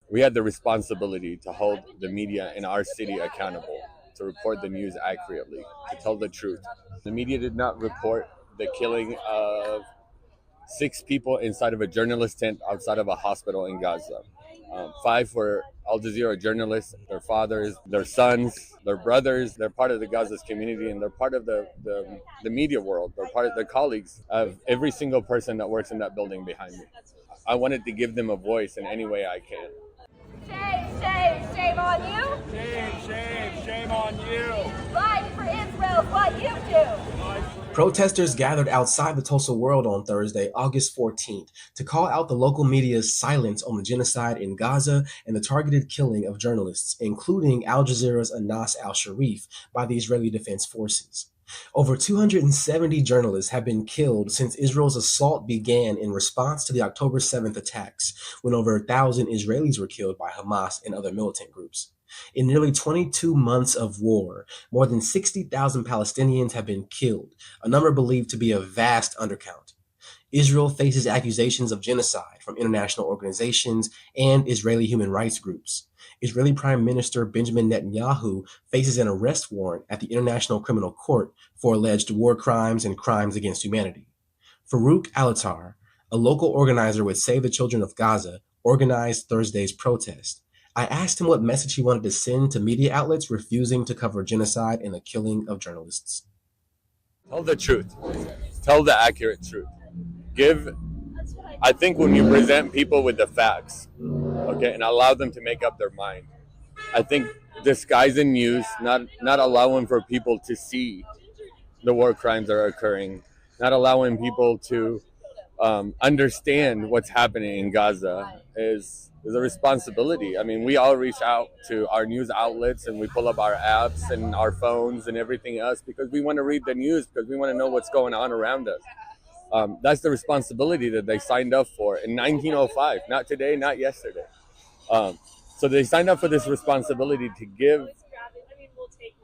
we had the responsibility to hold the media in our city accountable, to report the news accurately, to tell the truth. The media did not report the killing of 6 people inside of a journalist tent outside of a hospital in Gaza. 5 were Al Jazeera journalists, their fathers, their sons, their brothers. They're part of the Gaza's community and they're part of the media world. They're part of the colleagues of every single person that works in that building behind me. I wanted to give them a voice in any way I can. Shame, shame, shame on you. Shame, shame, shame on you. Fight for Israel, what you do. Protesters gathered outside the Tulsa World on Thursday, August 14th, to call out the local media's silence on the genocide in Gaza and the targeted killing of journalists, including Al Jazeera's Anas al-Sharif, by the Israeli Defense Forces. Over 270 journalists have been killed since Israel's assault began in response to the October 7th attacks, when over 1,000 Israelis were killed by Hamas and other militant groups. In nearly 22 months of war, more than 60,000 Palestinians have been killed, a number believed to be a vast undercount. Israel faces accusations of genocide from international organizations and Israeli human rights groups. Israeli Prime Minister Benjamin Netanyahu faces an arrest warrant at the International Criminal Court for alleged war crimes and crimes against humanity. Farouq Allatar, a local organizer with Save the Children of Gaza, organized Thursday's protest. I asked him what message he wanted to send to media outlets refusing to cover genocide and the killing of journalists. Tell the truth. Tell the accurate truth. I think when you present people with the facts, okay, and allow them to make up their mind, I think disguising news, not allowing for people to see the war crimes that are occurring, not allowing people to understand what's happening in Gaza is a responsibility. I mean, we all reach out to our news outlets and we pull up our apps and our phones and everything else because we want to read the news, because we want to know what's going on around us. That's the responsibility that they signed up for in 1905, not today, not yesterday. So they signed up for this responsibility to give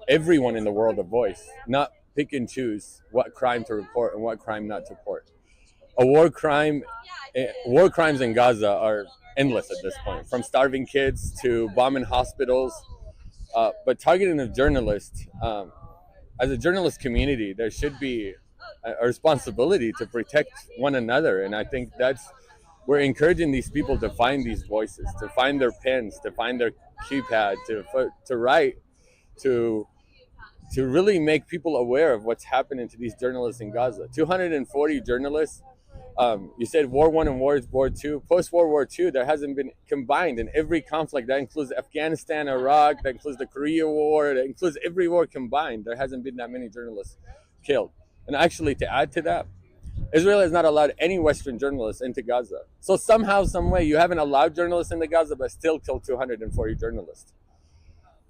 everyone in the world a voice, not pick and choose what crime to report and what crime not to report. War crimes in Gaza are endless at this point, from starving kids to bombing hospitals. But targeting of journalists, as a journalist community, there should be a responsibility to protect one another. And I think we're encouraging these people to find these voices, to find their pens, to find their keypad, to write, to really make people aware of what's happening to these journalists in Gaza. 240 journalists. You said War I and War II. Post-World War II, there hasn't been combined in every conflict. That includes Afghanistan, Iraq, that includes the Korea War, that includes every war combined. There hasn't been that many journalists killed. And actually, to add to that, Israel has not allowed any Western journalists into Gaza. So somehow, some way, you haven't allowed journalists into Gaza, but still killed 240 journalists.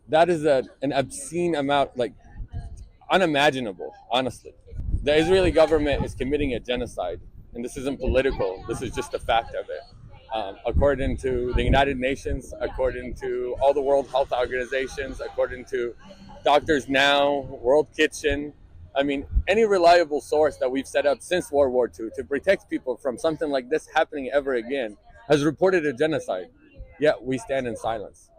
That is an obscene amount, like unimaginable, honestly. The Israeli government is committing a genocide. And this isn't political, this is just a fact of it. According to the United Nations, according to all the World Health Organizations, according to Doctors Now, World Kitchen, I mean, any reliable source that we've set up since World War II to protect people from something like this happening ever again has reported a genocide, yet we stand in silence.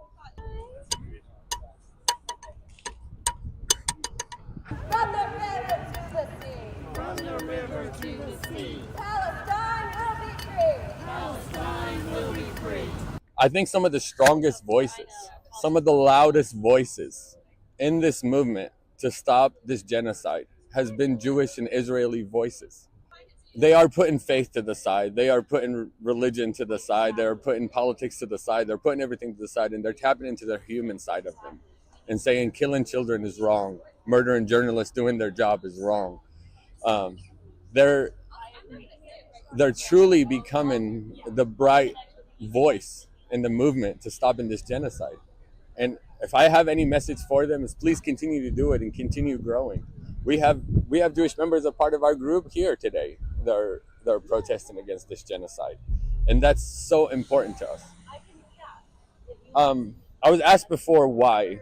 From the river to the sea. From the river to the sea. Palestine will be free. Palestine will be free. I think some of the strongest voices, some of the loudest voices in this movement to stop this genocide has been Jewish and Israeli voices. They are putting faith to the side. They are putting religion to the side. They're putting politics to the side. They're putting everything to the side, and they're tapping into their human side of them and saying killing children is wrong. Murdering journalists doing their job is wrong. They're truly becoming the bright voice in the movement to stopping this genocide. And if I have any message for them, is please continue to do it and continue growing. We have Jewish members a part of our group here today. They're protesting against this genocide, and that's so important to us. I was asked before why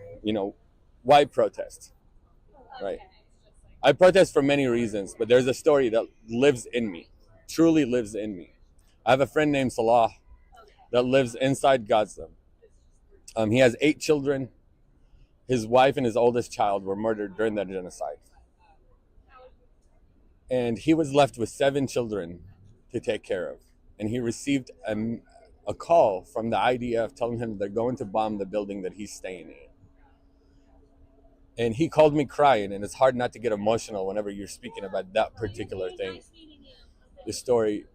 protest, right? I protest for many reasons, but there's a story that lives in me, truly lives in me. I have a friend named Salah that lives inside Gaza. He has 8 children. His wife and his oldest child were murdered during that genocide. And he was left with 7 children to take care of. And he received a call from the IDF telling him they're going to bomb the building that he's staying in. And he called me crying, and it's hard not to get emotional whenever you're speaking about that particular thing. The story.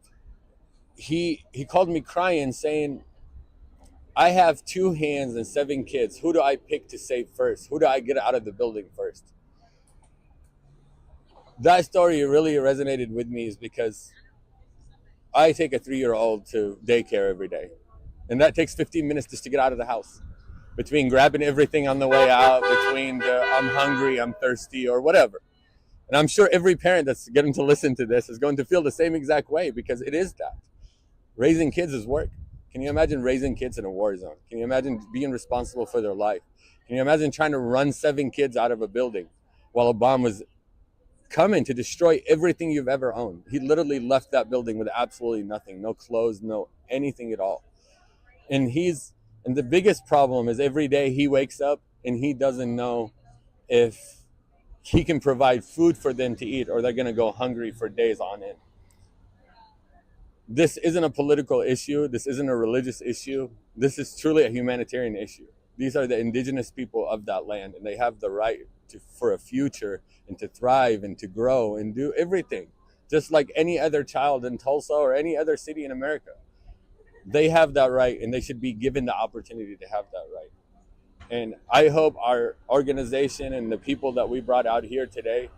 He called me crying, saying, I have 2 hands and 7 kids. Who do I pick to save first? Who do I get out of the building first? That story really resonated with me is because I take a 3-year-old to daycare every day. And that takes 15 minutes just to get out of the house. Between grabbing everything on the way out, between the I'm hungry, I'm thirsty, or whatever. And I'm sure every parent that's getting to listen to this is going to feel the same exact way, because it is that. Raising kids is work. Can you imagine raising kids in a war zone? Can you imagine being responsible for their life? Can you imagine trying to run 7 kids out of a building while a bomb was coming to destroy everything you've ever owned? He literally left that building with absolutely nothing, no clothes, no anything at all. And the biggest problem is every day he wakes up and he doesn't know if he can provide food for them to eat, or they're going to go hungry for days on end. This isn't a political issue. This isn't a religious issue. This is truly a humanitarian issue. These are the indigenous people of that land, and they have the right for a future and to thrive and to grow and do everything, just like any other child in Tulsa or any other city in America. They have that right, and they should be given the opportunity to have that right. And I hope our organization and the people that we brought out here today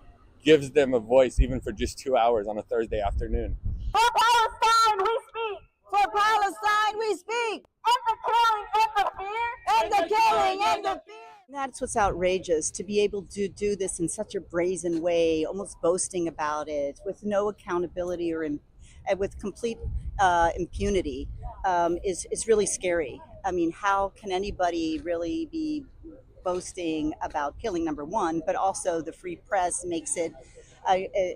gives them a voice, even for just 2 hours on a Thursday afternoon. For Palestine we speak! For Palestine we speak! End the killing, end the fear! End the killing, end the fear! That's what's outrageous, to be able to do this in such a brazen way, almost boasting about it, with no accountability or with complete impunity, is really scary. I mean, how can anybody really be boasting about killing, number one, but also the free press makes it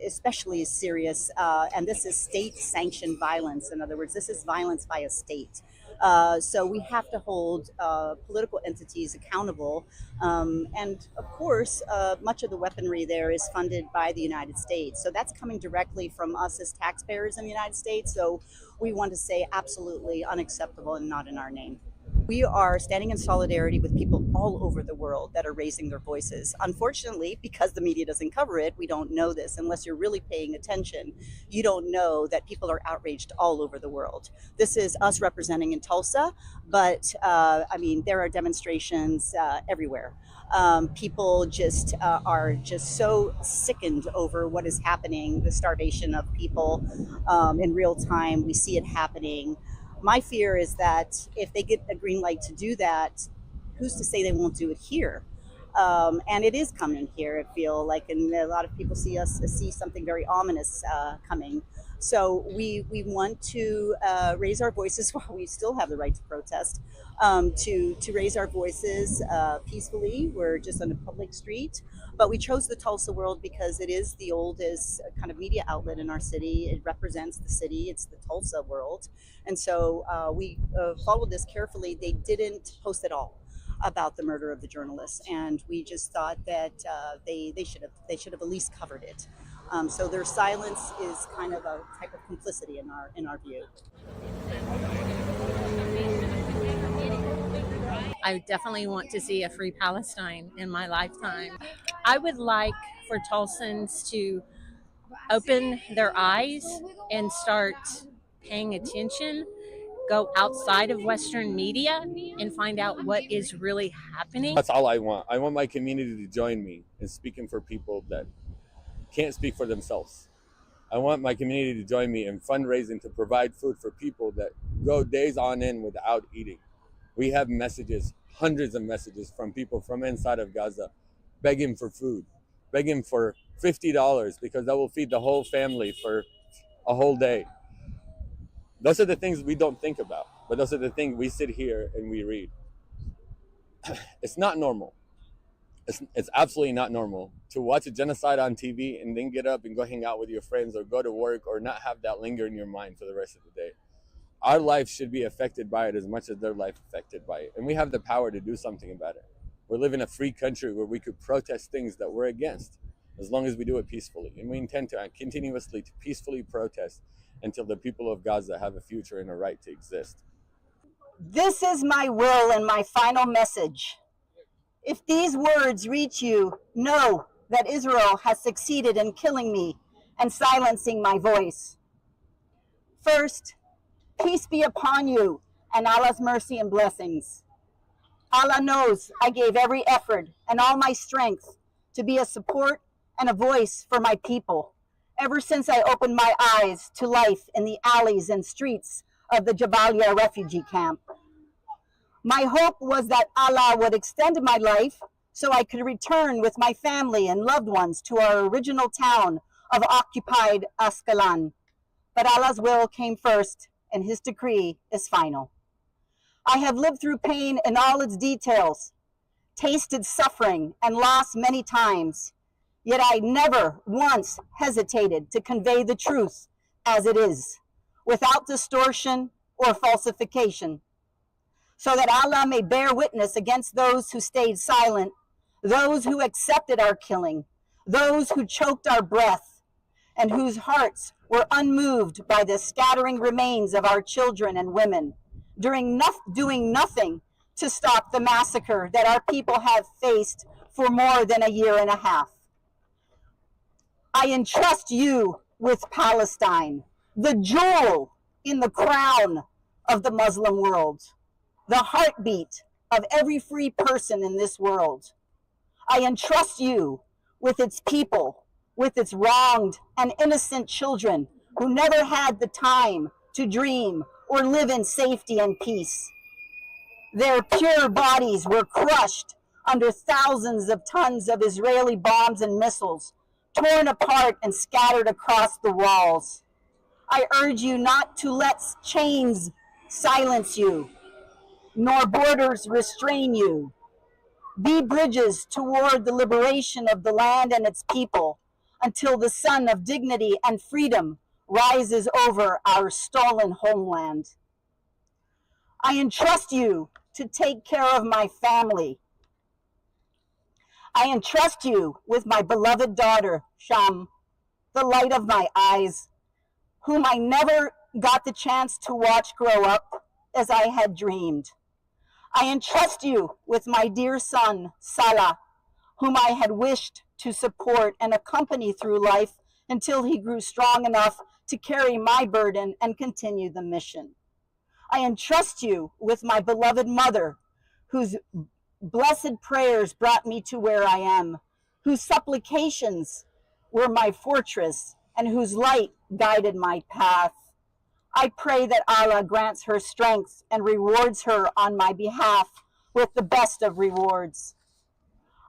especially serious. And this is state-sanctioned violence. In other words, this is violence by a state. So we have to hold political entities accountable. And of course, much of the weaponry there is funded by the United States. So that's coming directly from us as taxpayers in the United States. So we want to say absolutely unacceptable and not in our name. We are standing in solidarity with people all over the world that are raising their voices. Unfortunately, because the media doesn't cover it, we don't know this. Unless you're really paying attention, you don't know that people are outraged all over the world. This is us representing in Tulsa, but I mean, there are demonstrations everywhere. People just are just so sickened over what is happening, the starvation of people in real time. We see it happening. My fear is that if they get a green light to do that, who's to say they won't do it here? And it is coming here, I feel like, and a lot of people see something very ominous coming. So we want to raise our voices while we still have the right to protest, to raise our voices peacefully. We're just on a public street, but we chose the Tulsa World because it is the oldest kind of media outlet in our city. It represents the city. It's the Tulsa World. And so we followed this carefully. They didn't post at all about the murder of the journalists, and we just thought that they should have at least covered it. So their silence is kind of a type of complicity in our view. I definitely want to see a free Palestine in my lifetime. I would like for Tulsans to open their eyes and start paying attention, go outside of Western media and find out what is really happening. That's all I want. I want my community to join me in speaking for people that can't speak for themselves. I want my community to join me in fundraising to provide food for people that go days on end without eating. We have messages, hundreds of messages from people from inside of Gaza begging for food, begging for $50 because that will feed the whole family for a whole day. Those are the things we don't think about, but those are the things we sit here and we read. It's not normal. It's absolutely not normal to watch a genocide on TV and then get up and go hang out with your friends or go to work or not have that linger in your mind for the rest of the day. our life should be affected by it as much as their life affected by it. And we have the power to do something about it. We live in a free country where we could protest things that we're against, as long as we do it peacefully. And we intend to continuously to peacefully protest until the people of Gaza have a future and a right to exist. This is my will and my final message. If these words reach you, know that Israel has succeeded in killing me and silencing my voice. First, peace be upon you and Allah's mercy and blessings. Allah knows I gave every effort and all my strength to be a support and a voice for my people ever since I opened my eyes to life in the alleys and streets of the Jabalia refugee camp. My hope was that Allah would extend my life so I could return with my family and loved ones to our original town of occupied Ascalon. But Allah's will came first, and his decree is final. I have lived through pain in all its details, tasted suffering and loss many times, yet I never once hesitated to convey the truth as it is, without distortion or falsification, so that Allah may bear witness against those who stayed silent, those who accepted our killing, those who choked our breath, and whose hearts were unmoved by the scattering remains of our children and women, doing nothing to stop the massacre that our people have faced for more than a year and a half. I entrust you with Palestine, the jewel in the crown of the Muslim world, the heartbeat of every free person in this world. I entrust you with its people, with its wronged and innocent children who never had the time to dream or live in safety and peace. Their pure bodies were crushed under thousands of tons of Israeli bombs and missiles, torn apart and scattered across the walls. I urge you not to let chains silence you, nor borders restrain you. Be bridges toward the liberation of the land and its people until the sun of dignity and freedom rises over our stolen homeland. I entrust you to take care of my family. I entrust you with my beloved daughter, Sham, the light of my eyes, whom I never got the chance to watch grow up as I had dreamed. I entrust you with my dear son, Salah, whom I had wished to support and accompany through life until he grew strong enough to carry my burden and continue the mission. I entrust you with my beloved mother, whose blessed prayers brought me to where I am, whose supplications were my fortress, and whose light guided my path. I pray that Allah grants her strength and rewards her on my behalf with the best of rewards.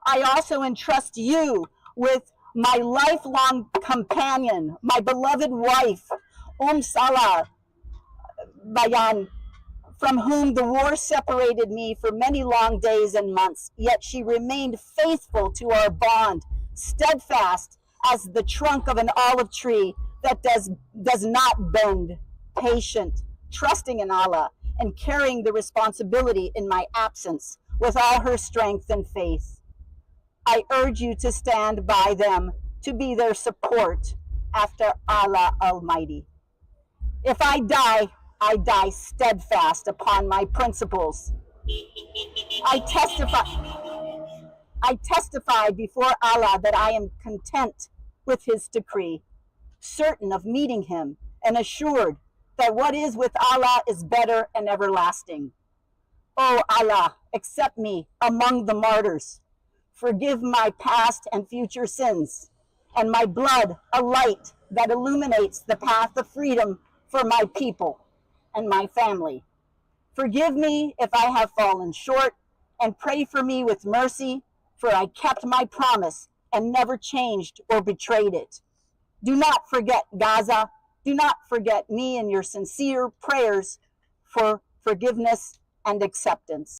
I also entrust you with my lifelong companion, my beloved wife, Salah Bayan, from whom the war separated me for many long days and months, yet she remained faithful to our bond, steadfast as the trunk of an olive tree that does not bend, patient, trusting in Allah, and carrying the responsibility in my absence with all her strength and faith. I urge you to stand by them, to be their support after Allah Almighty. If I die steadfast upon my principles. I testify before Allah that I am content with his decree, certain of meeting him, and assured that what is with Allah is better and everlasting. O Allah, accept me among the martyrs. Forgive my past and future sins, and my blood a light that illuminates the path of freedom for my people and my family. Forgive me if I have fallen short, and pray for me with mercy, for I kept my promise and never changed or betrayed it. Do not forget Gaza. Do not forget me in your sincere prayers for forgiveness and acceptance.